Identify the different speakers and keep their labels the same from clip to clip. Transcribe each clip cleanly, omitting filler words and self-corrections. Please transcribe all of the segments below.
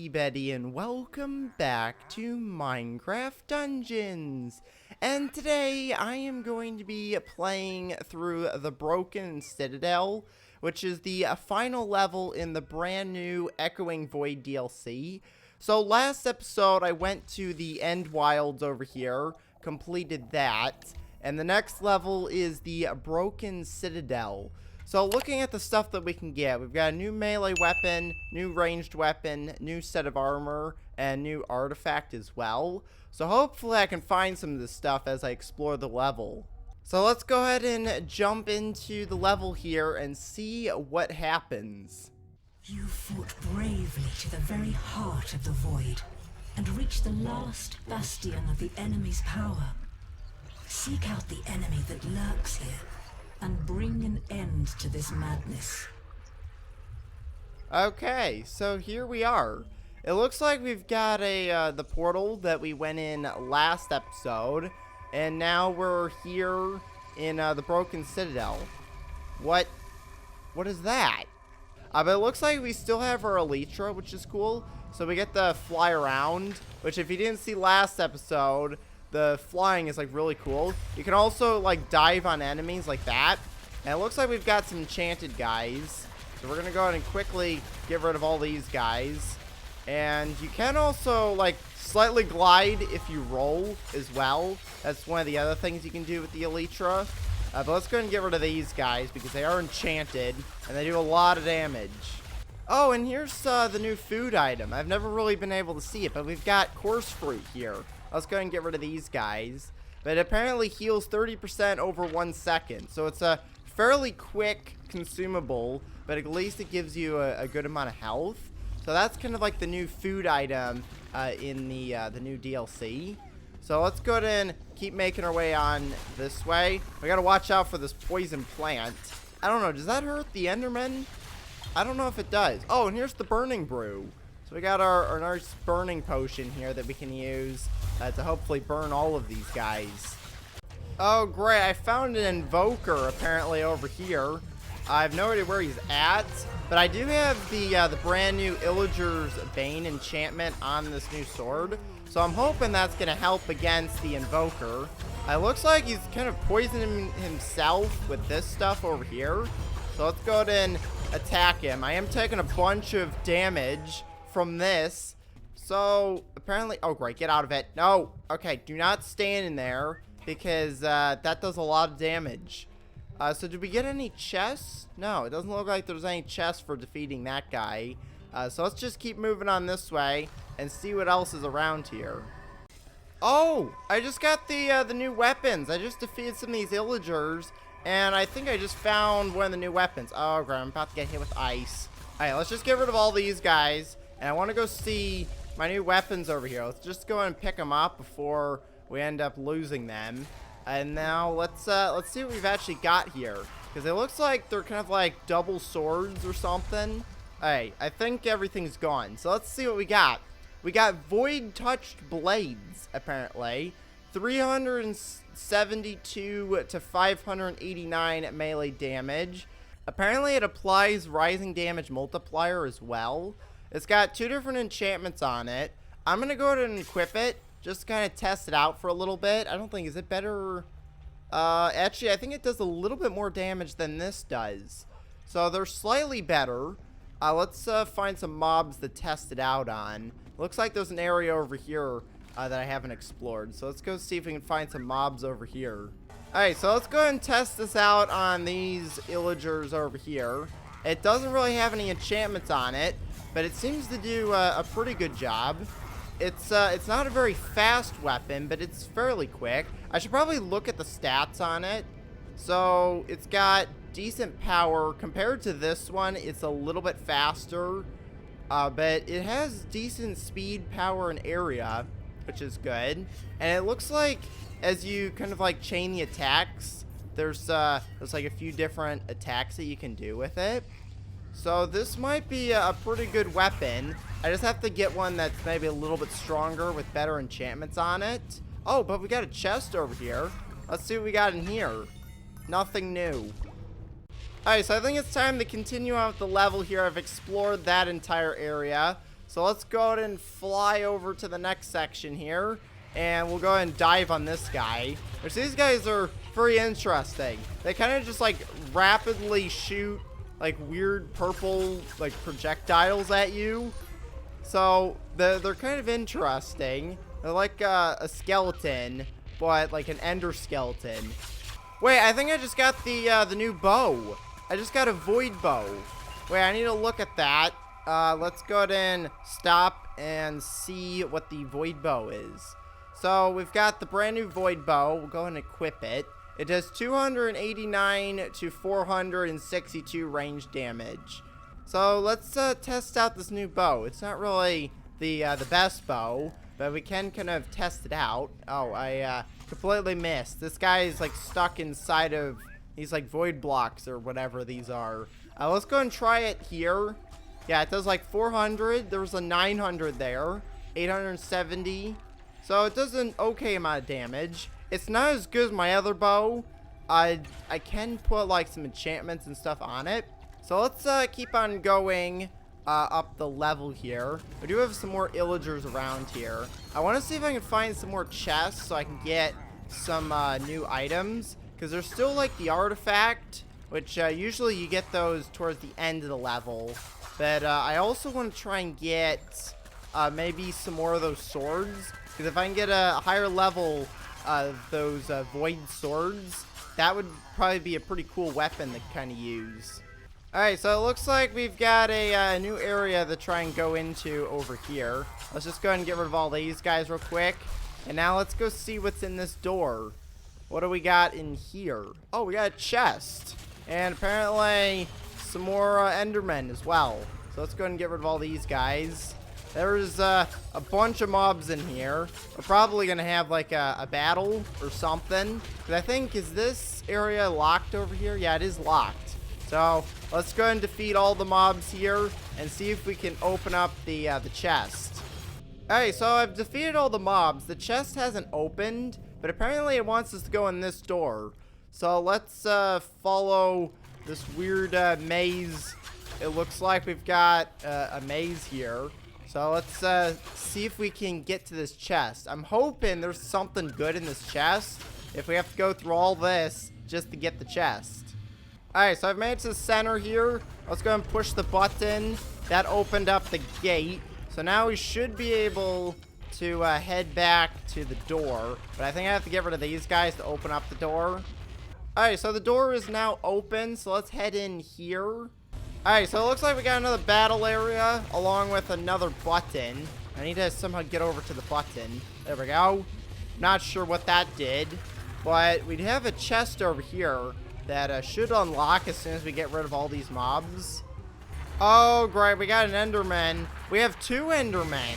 Speaker 1: everybody, and welcome back to Minecraft Dungeons. And today I am going to be playing through the Broken Citadel, which is the final level in the brand new Echoing Void DLC. So last episode I went to the End Wilds over here, completed that, and the next level is the Broken Citadel. So looking at the stuff that we can get, we've got a new melee weapon, new ranged weapon, new set of armor, and new artifact as well. So hopefully I can find some of this stuff as I explore the level. So let's go ahead and jump into the level here and see what happens.
Speaker 2: You fought bravely to the very heart of the void and reached the last bastion of the enemy's power. Seek out the enemy that lurks here and bring an end to this madness.
Speaker 1: Okay, so here we are. It looks like we've got the portal that we went in last episode, and now we're here in the Broken Citadel. What is that? But it looks like we still have our elytra, which is cool. So we get to fly around, which if you didn't see last episode, the flying is like really cool. You can also like dive on enemies like that. And it looks like we've got some enchanted guys. So we're gonna go ahead and quickly get rid of all these guys. And you can also like slightly glide if you roll as well. That's one of the other things you can do with the elytra. But let's go ahead and get rid of these guys because they are enchanted and they do a lot of damage. Oh, and here's the new food item. I've never really been able to see it, but we've got coarse fruit here. Let's go ahead and get rid of these guys. But it apparently heals 30% over 1 second. So it's a fairly quick consumable, but at least it gives you a good amount of health. So that's kind of like the new food item in the new DLC. So let's go ahead and keep making our way on this way. We gotta watch out for this poison plant. I don't know, does that hurt the Enderman? I don't know if it does. Oh, and here's the burning brew. So we got our nice burning potion here that we can use to hopefully burn all of these guys. Oh, great. I found an invoker apparently over here. I have no idea where he's at, but I do have the brand new Illager's Bane enchantment on this new sword. So I'm hoping that's going to help against the invoker. It looks like he's kind of poisoning himself with this stuff over here. So let's go ahead and attack him. I am taking a bunch of damage from this. So apparently, oh great, get out of it. No, okay, do not stand in there because that does a lot of damage. So did we get any chests? No, it doesn't look like there's any chests for defeating that guy. So let's just keep moving on this way and see what else is around here. Oh, I just got the new weapons. I just defeated some of these illagers, and I think I just found one of the new weapons. Oh, great, I'm about to get hit with ice. All right, let's just get rid of all these guys, and I want to go see my new weapons over here. Let's just go and pick them up before we end up losing them. And now let's see what we've actually got here, because it looks like they're kind of like double swords or something. Alright, I think everything's gone. So let's see what we got. We got Void Touched Blades, apparently. 372 to 589 melee damage. Apparently it applies Rising Damage Multiplier as well. It's got 2 different enchantments on it. I'm going to go ahead and equip it. Just kind of test it out for a little bit. I don't think, is it better? Actually, I think it does a little bit more damage than this does. So they're slightly better. Let's find some mobs to test it out on. Looks like there's an area over here that I haven't explored. So let's go see if we can find some mobs over here. Alright, so let's go ahead and test this out on these illagers over here. It doesn't really have any enchantments on it, but it seems to do a pretty good job. It's not a very fast weapon, but it's fairly quick. I should probably look at the stats on it. So it's got decent power. Compared to this one, it's a little bit faster. But it has decent speed, power, and area, which is good. And it looks like as you kind of like chain the attacks, there's like a few different attacks that you can do with it. So this might be a pretty good weapon. I just have to get one that's maybe a little bit stronger with better enchantments on it. Oh, but we got a chest over here. Let's see what we got in here. Nothing new. Alright, so I think it's time to continue on with the level here. I've explored that entire area. So let's go ahead and fly over to the next section here. And we'll go ahead and dive on this guy. Which these guys are very interesting. They kind of just like rapidly shoot like weird purple like projectiles at you. So they're kind of interesting. They're like a skeleton, but like an ender skeleton. Wait, I think I just got the new bow. I just got a void bow. Wait, I need to look at that. Let's go ahead and stop and see what the void bow is. So we've got the brand new void bow. We'll go ahead and equip it. It does 289 to 462 range damage. So let's test out this new bow. It's not really the best bow, but we can kind of test it out. Oh, I completely missed. This guy is like stuck inside of these like void blocks or whatever these are. Let's go and try it here. Yeah, it does like 400. There was a 900 there. 870. So it does an okay amount of damage. It's not as good as my other bow. I can put like some enchantments and stuff on it. So let's keep on going up the level here. We do have some more illagers around here. I want to see if I can find some more chests so I can get some new items. Because there's still like the artifact, which usually you get those towards the end of the level. But I also want to try and get maybe some more of those swords. Because if I can get a higher level of those void swords, that would probably be a pretty cool weapon to kind of use. Alright, so it looks like we've got a new area to try and go into over here. Let's just go ahead and get rid of all these guys real quick. And now let's go see what's in this door. What do we got in here? Oh, we got a chest. And apparently some more Endermen as well. So let's go ahead and get rid of all these guys. There's a bunch of mobs in here. We're probably going to have like a battle or something. Because I think, is this area locked over here? Yeah, it is locked. So let's go and defeat all the mobs here and see if we can open up the chest. Alright, so I've defeated all the mobs. The chest hasn't opened, but apparently it wants us to go in this door. So let's follow this weird maze. It looks like we've got a maze here. So let's see if we can get to this chest. I'm hoping there's something good in this chest if we have to go through all this just to get the chest. Alright, so I've made it to the center here. Let's go and push the button. That opened up the gate. So now we should be able to head back to the door. But I think I have to get rid of these guys to open up the door. Alright, so the door is now open. So let's head in here. Alright, so it looks like we got another battle area along with another button. I need to somehow get over to the button. There we go. Not sure what that did. But we have a chest over here that should unlock as soon as we get rid of all these mobs. Oh, great. We got an Enderman. We have 2 Endermen.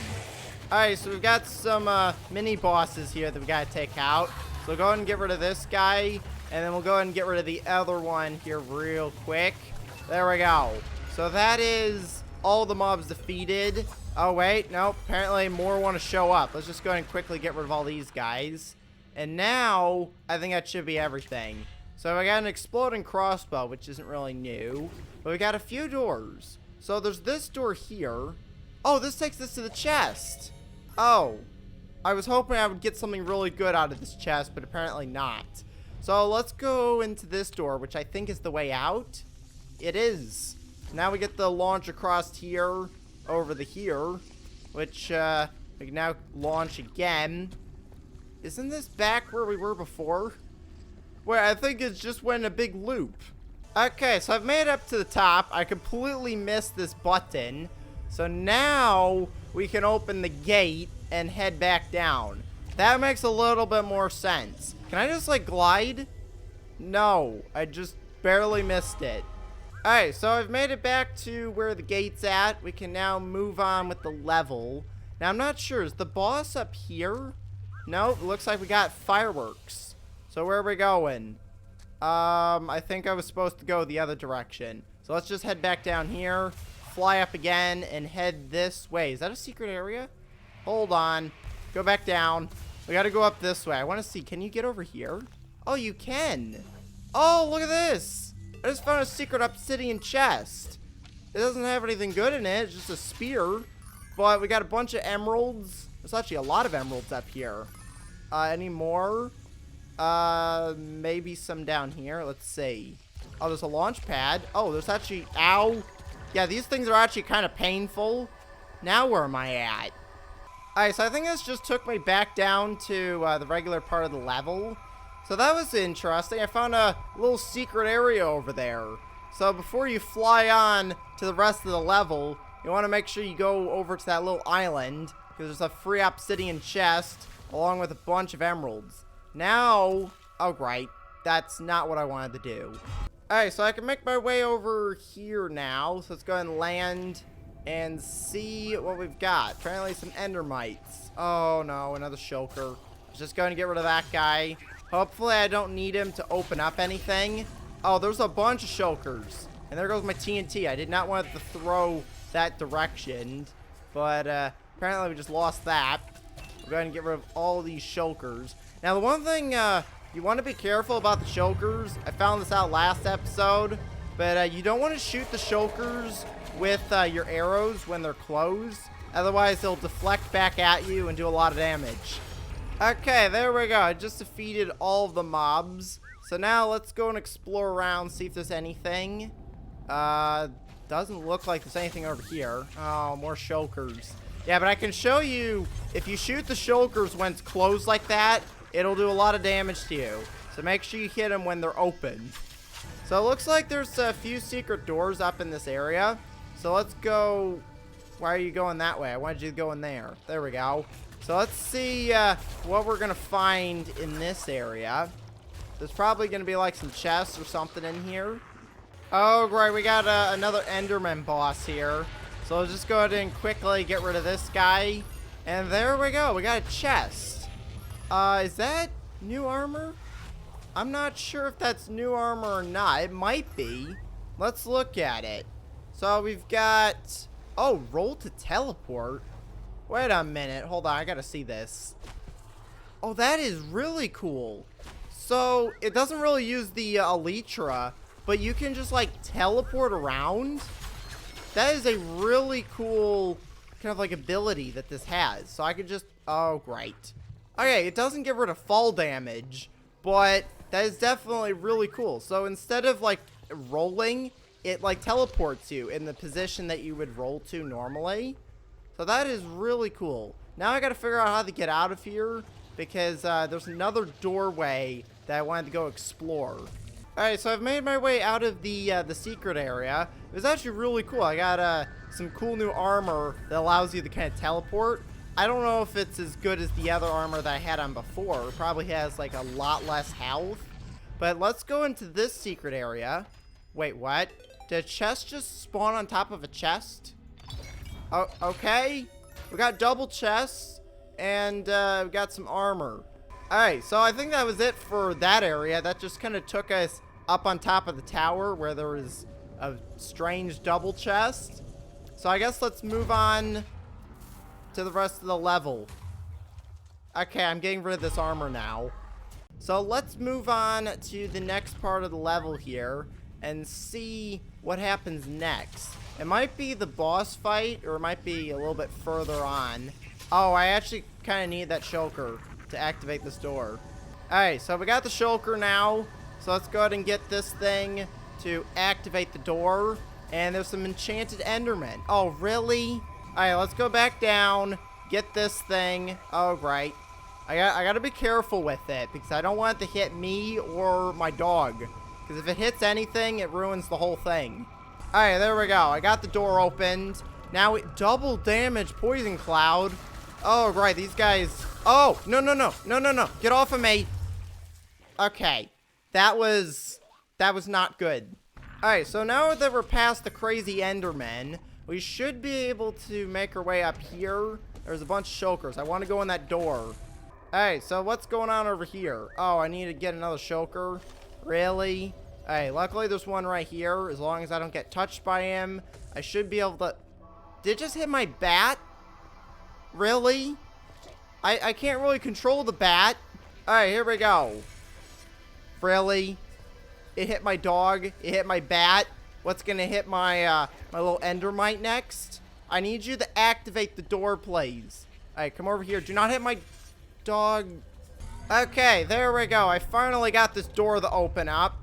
Speaker 1: Alright, so we've got some mini bosses here that we got to take out. So go ahead and get rid of this guy. And then we'll go ahead and get rid of the other one here real quick. There we go. So that is all the mobs defeated. Oh, wait. Nope. Apparently more want to show up. Let's just go ahead and quickly get rid of all these guys. And now, I think that should be everything. So I got an exploding crossbow, which isn't really new. But we got a few doors. So there's this door here. Oh, this takes us to the chest. Oh. I was hoping I would get something really good out of this chest, but apparently not. So let's go into this door, which I think is the way out. It is. Now we get the launch across here, over the here, which we can now launch again. Isn't this back where we were before? Wait, I think it just went a big loop. Okay, so I've made it up to the top. I completely missed this button. So now we can open the gate and head back down. That makes a little bit more sense. Can I just like glide? No, I just barely missed it. Alright, so I've made it back to where the gate's at. We can now move on with the level. Now, I'm not sure. Is the boss up here? No, it looks like we got fireworks. So where are we going? I think I was supposed to go the other direction. So let's just head back down here, fly up again, and head this way. Is that a secret area? Hold on. Go back down. We gotta go up this way. I want to see. Can you get over here? Oh, you can. Oh, look at this. I just found a secret obsidian chest. It doesn't have anything good in it. It's just a spear. but we got a bunch of emeralds. There's actually a lot of emeralds up here. Any more? Maybe some down here. Let's see. Oh, there's a launch pad. Oh, there's actually... Ow. Yeah, these things are actually kind of painful. Now where am I at? Alright, so I think this just took me back down to the regular part of the level. So that was interesting. I found a little secret area over there. So before you fly on to the rest of the level, you want to make sure you go over to that little island, because there's a free obsidian chest along with a bunch of emeralds. Now, oh great, that's not what I wanted to do. Alright, so I can make my way over here now. So let's go ahead and land and see what we've got. Apparently some endermites. Oh no, another shulker. Just going to get rid of that guy. Hopefully I don't need him to open up anything. Oh, there's a bunch of shulkers. And there goes my TNT. I did not want to throw that direction. But apparently we just lost that. We're going to get rid of all these shulkers. Now the one thing you want to be careful about the shulkers. I found this out last episode. But you don't want to shoot the shulkers with your arrows when they're closed. Otherwise, they'll deflect back at you and do a lot of damage. Okay, there we go. I just defeated all of the mobs. So now let's go and explore around, see if there's anything. Doesn't look like there's anything over here. Oh, more shulkers. Yeah, but I can show you, if you shoot the shulkers when it's closed like that, it'll do a lot of damage to you. So make sure you hit them when they're open. So it looks like there's a few secret doors up in this area. So let's go. Why are you going that way? I wanted you to go in there. There we go. So let's see what we're going to find in this area. There's probably going to be like some chests or something in here. Oh, great. We got another Enderman boss here. So let's just go ahead and quickly get rid of this guy. And there we go. We got a chest. Is that new armor? I'm not sure if that's new armor or not. It might be. Let's look at it. So we've got... Oh, roll to teleport? Wait a minute. Hold on. I gotta see this. Oh, that is really cool. So, it doesn't really use the elytra, but you can just, like, teleport around. That is a really cool kind of, like, ability that this has. So I could just... Oh, great. Okay, it doesn't get rid of fall damage, but that is definitely really cool. So instead of, like, rolling, it, like, teleports you in the position that you would roll to normally. So that is really cool. Now I gotta figure out how to get out of here, because there's another doorway that I wanted to go explore. Alright, so I've made my way out of the secret area. It was actually really cool. I got some cool new armor that allows you to kind of teleport. I don't know if it's as good as the other armor that I had on before. It probably has like a lot less health. But let's go into this secret area. Wait, what? Did a chest just spawn on top of a chest? Oh, okay. We got double chests, and we got some armor. Alright, so I think that was it for that area. That just kind of took us up on top of the tower where there was a strange double chest. So I guess let's move on to the rest of the level. Okay, I'm getting rid of this armor now. So let's move on to the next part of the level here and see what happens next. It might be the boss fight, or it might be a little bit further on. Oh, I actually kind of need that shulker to activate this door. Alright, so we got the shulker now. So let's go ahead and get this thing to activate the door. And there's some enchanted endermen. Oh, really? Alright, let's go back down. Get this thing. Oh, great. I gotta be careful with it, because I don't want it to hit me or my dog. Because if it hits anything, it ruins the whole thing. Alright, there we go. I got the door opened. Now, double damage poison cloud. Oh, right. These guys... Oh, no, no, no. No, no, no. Get off of me. Okay. That was not good. Alright, so now that we're past the crazy Endermen, we should be able to make our way up here. There's a bunch of shulkers. I want to go in that door. Alright, so what's going on over here? Oh, I need to get another shulker. Really? Alright, luckily there's one right here. As long as I don't get touched by him, I should be able to... Did it just hit my bat? Really? I can't really control the bat. Alright, here we go. Really? It hit my dog. It hit my bat. What's gonna hit my my little endermite next? I need you to activate the door, please. Alright, come over here. Do not hit my dog. Okay, there we go. I finally got this door to open up.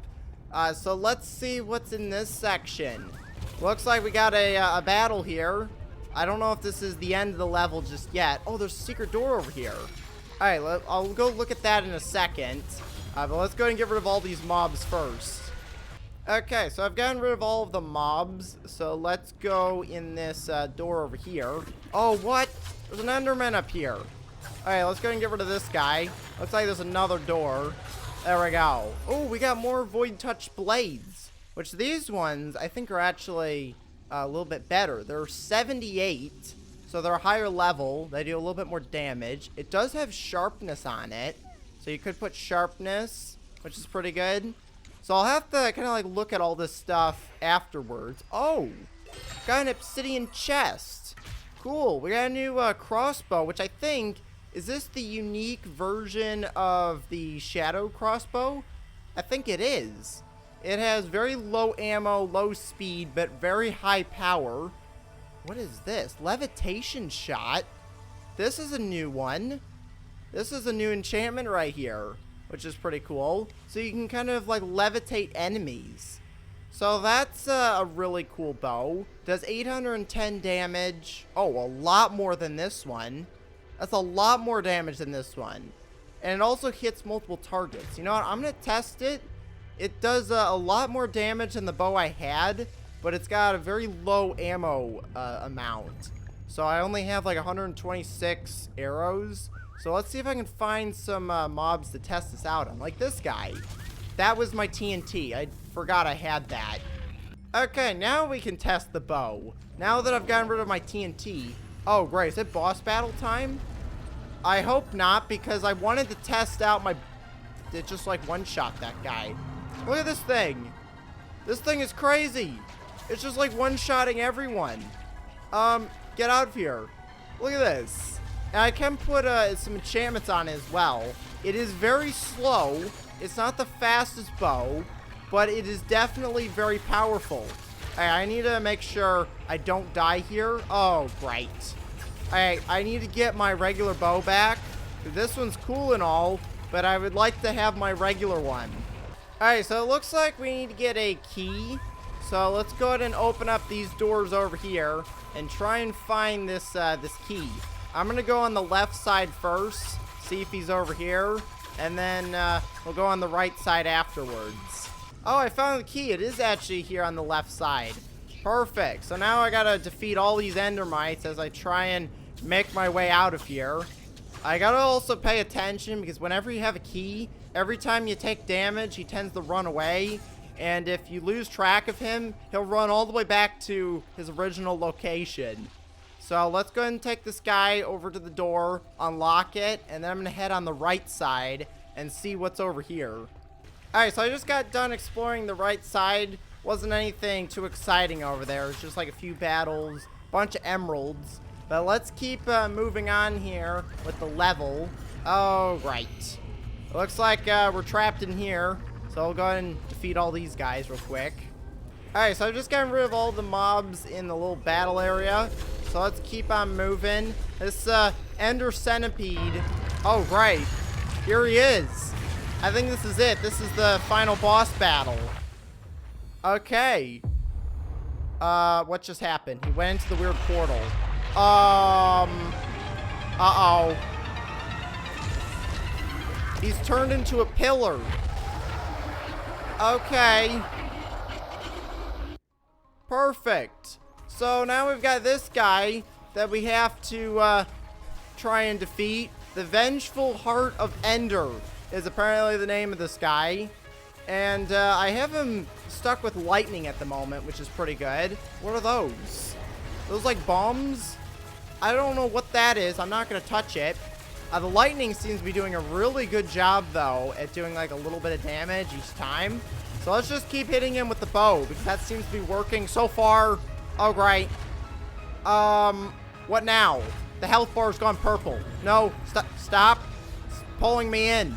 Speaker 1: So let's see what's in this section. Looks like we got a battle here. I don't know if this is the end of the level just yet. Oh, there's a secret door over here. Alright, I'll go look at that in a second. But let's go ahead and get rid of all these mobs first. Okay, so I've gotten rid of all of the mobs. So let's go in this door over here. Oh, what? There's an Enderman up here. Alright, let's go ahead and get rid of this guy. Looks like there's another door. There we go. Oh, we got more Void Touch blades. Which these ones, I think, are actually a little bit better. They're 78. So they're a higher level. They do a little bit more damage. It does have sharpness on it. So you could put sharpness, which is pretty good. So I'll have to kind of like look at all this stuff afterwards. Oh, got an obsidian chest. Cool. We got a new crossbow, which I think, is this the unique version of the shadow crossbow? I think it is. It has very low ammo, low speed, but very high power. What is this? Levitation shot. This is a new one. This is a new enchantment right here, which is pretty cool. So you can kind of like levitate enemies. So that's a really cool bow. Does 810 damage. Oh, a lot more than this one. That's a lot more damage than this one. And it also hits multiple targets. You know what? I'm going to test it. It does a lot more damage than the bow I had, but it's got a very low ammo amount. So I only have like 126 arrows. So let's see if I can find some mobs to test this out on. Like this guy. That was my TNT. I forgot I had that. Okay, now we can test the bow. Now that I've gotten rid of my TNT. Oh, great. Is it boss battle time? I hope not, because I wanted to test out my... It just like one-shot that guy. Look at this thing. This thing is crazy. It's just like one-shotting everyone. Get out of here. Look at this. And I can put some enchantments on it as well. It is very slow. It's not the fastest bow, but it is definitely very powerful. Alright, I need to make sure I don't die here. Oh, great. Alright, I need to get my regular bow back. This one's cool and all, but I would like to have my regular one. Alright, so it looks like we need to get a key. So let's go ahead and open up these doors over here and try and find this this key. I'm going to go on the left side first, see if he's over here, and then we'll go on the right side afterwards. Oh, I found the key. It is actually here on the left side. Perfect. So now I got to defeat all these endermites as I try and make my way out of here. I got to also pay attention because whenever you have a key, every time you take damage, he tends to run away. And if you lose track of him, he'll run all the way back to his original location. So let's go ahead and take this guy over to the door, unlock it, and then I'm going to head on the right side and see what's over here. Alright, so I just got done exploring the right side. Wasn't anything too exciting over there. It's just like a few battles, bunch of emeralds. But let's keep moving on here with the level. Oh, right. Looks like we're trapped in here. So I'll go ahead and defeat all these guys real quick. Alright, so I've just gotten rid of all the mobs in the little battle area. So let's keep on moving. This Ender Centipede. Oh, right. Here he is. I think this is it. This is the final boss battle. Okay. What just happened? He went into the weird portal. Uh-oh. He's turned into a pillar. Okay. Perfect. So now we've got this guy that we have to try and defeat. The Vengeful Heart of Ender is apparently the name of this guy. And I have him stuck with lightning at the moment, which is pretty good. What are those? Those like bombs? I don't know what that is. I'm not going to touch it. The lightning seems to be doing a really good job, though, at doing like a little bit of damage each time. So let's just keep hitting him with the bow, because that seems to be working so far. Oh, great. What now? The health bar's gone purple. No, stop. It's pulling me in.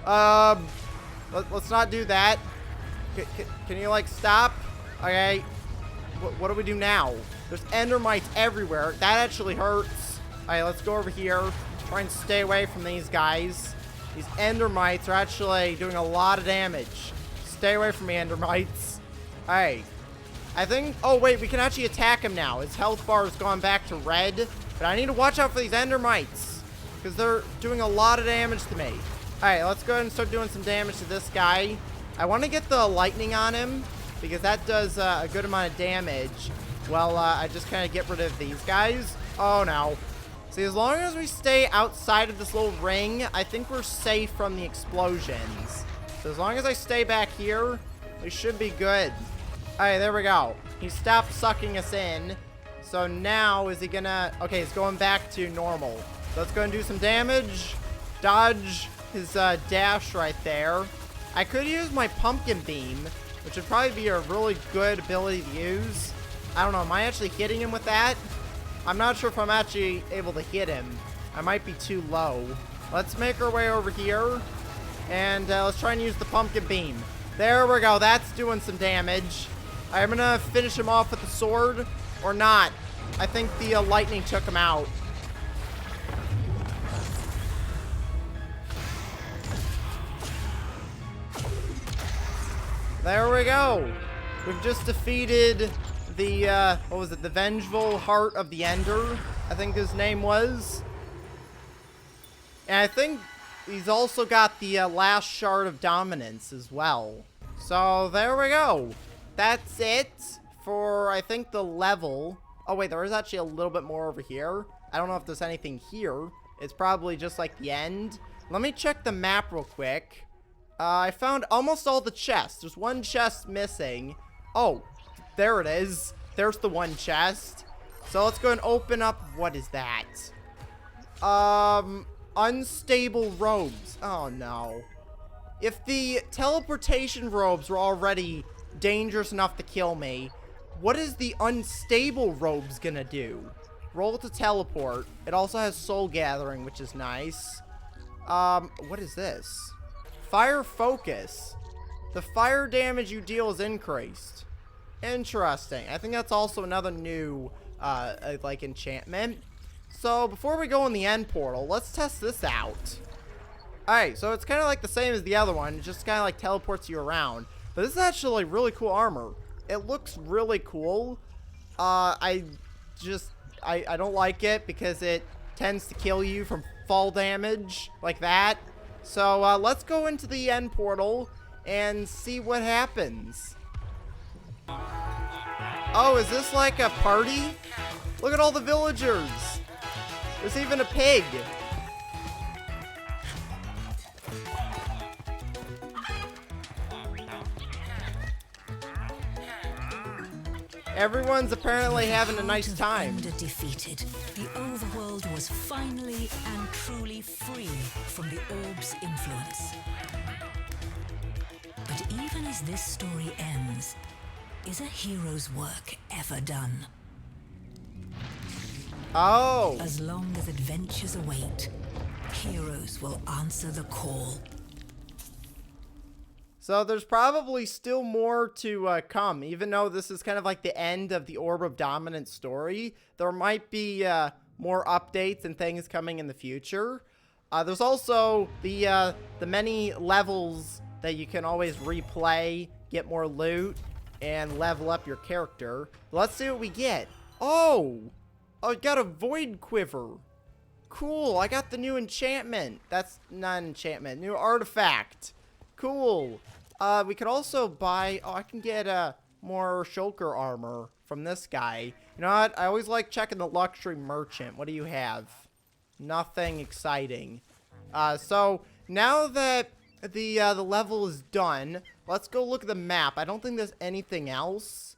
Speaker 1: Let's not do that. Can you, like, stop? Okay. What do we do now? There's endermites everywhere. That actually hurts. Alright, let's go over here. Try and stay away from these guys. These endermites are actually doing a lot of damage. Stay away from me, endermites. Alright. I think... Oh, wait. We can actually attack him now. His health bar has gone back to red. But I need to watch out for these endermites. Because they're doing a lot of damage to me. Alright, let's go ahead and start doing some damage to this guy. I want to get the lightning on him. Because that does a good amount of damage. Well, I just kind of get rid of these guys. Oh, no. See, as long as we stay outside of this little ring, I think we're safe from the explosions. So as long as I stay back here, we should be good. Alright, there we go. He stopped sucking us in. So now, is he gonna... Okay, he's going back to normal. So let's go and do some damage. Dodge his dash right there. I could use my pumpkin beam, which would probably be a really good ability to use. I don't know, am I actually hitting him with that? I'm not sure if I'm actually able to hit him. I might be too low. Let's make our way over here. And let's try and use the pumpkin beam. There we go, that's doing some damage. I'm gonna finish him off with the sword, or not. I think the lightning took him out. There we go. We've just defeated the, what was it? The Vengeful Heart of the Ender, I think his name was. And I think he's also got the last shard of dominance as well. So there we go. That's it for, I think, the level. Oh, wait, there is actually a little bit more over here. I don't know if there's anything here. It's probably just like the end. Let me check the map real quick. I found almost all the chests. There's one chest missing. Oh, there it is. There's the one chest. So let's go and open up. What is that? Unstable robes. Oh, no. If the teleportation robes were already dangerous enough to kill me, what is the unstable robes gonna do? Roll to teleport. It also has soul gathering, which is nice. What is this? Fire focus. The fire damage you deal is increased. Interesting. I think that's also another new, like, enchantment. So, before we go in the end portal, let's test this out. Alright, so it's kind of like the same as the other one. It just kind of, like, teleports you around. But this is actually really cool armor. It looks really cool. I don't like it because it tends to kill you from fall damage like that. So, let's go into the end portal and see what happens. Oh, is this like a party? Look at all the villagers. There's even a pig. Everyone's apparently having a nice time.
Speaker 2: Defeated, the overworld was finally and truly free from the orb's influence. But even as this story ends, is a hero's work ever done?
Speaker 1: Oh.
Speaker 2: As long as adventures await, heroes will answer the call.
Speaker 1: So there's probably still more to come, even though this is kind of like the end of the Orb of Dominance story. There might be more updates and things coming in the future. There's also the many levels that you can always replay, get more loot, and level up your character. Let's see what we get. Oh, I got a void quiver. Cool, I got the new enchantment. That's not an enchantment, new artifact. Cool. We could also buy... Oh, I can get more shulker armor from this guy. You know what? I always like checking the luxury merchant. What do you have? Nothing exciting. So, now that the level is done, let's go look at the map. I don't think there's anything else.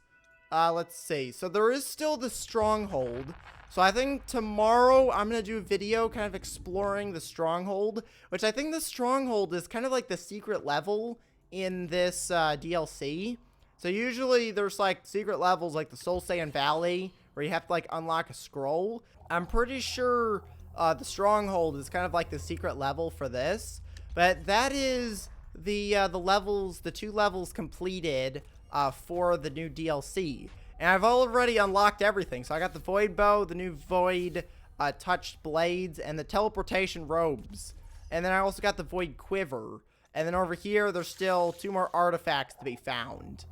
Speaker 1: Let's see. So, there is still the stronghold. So I think tomorrow I'm going to do a video kind of exploring the stronghold, which I think the stronghold is kind of like the secret level in this DLC. So usually there's like secret levels like the Soul Sand Valley where you have to like unlock a scroll. I'm pretty sure the stronghold is kind of like the secret level for this, but that is the levels, the 2 levels completed for the new DLC. And I've already unlocked everything. So I got the void bow, the new void touched blades, and the teleportation robes. And then I also got the void quiver. And then over here, there's still 2 more artifacts to be found.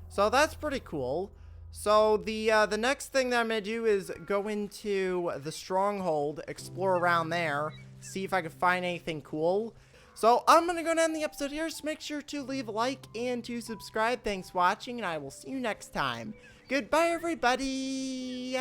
Speaker 1: So that's pretty cool. So the next thing that I'm going to do is go into the stronghold, explore around there, see if I can find anything cool. So I'm going to go down the episode here, so make sure to leave a like and to subscribe. Thanks for watching, and I will see you next time. Goodbye, everybody!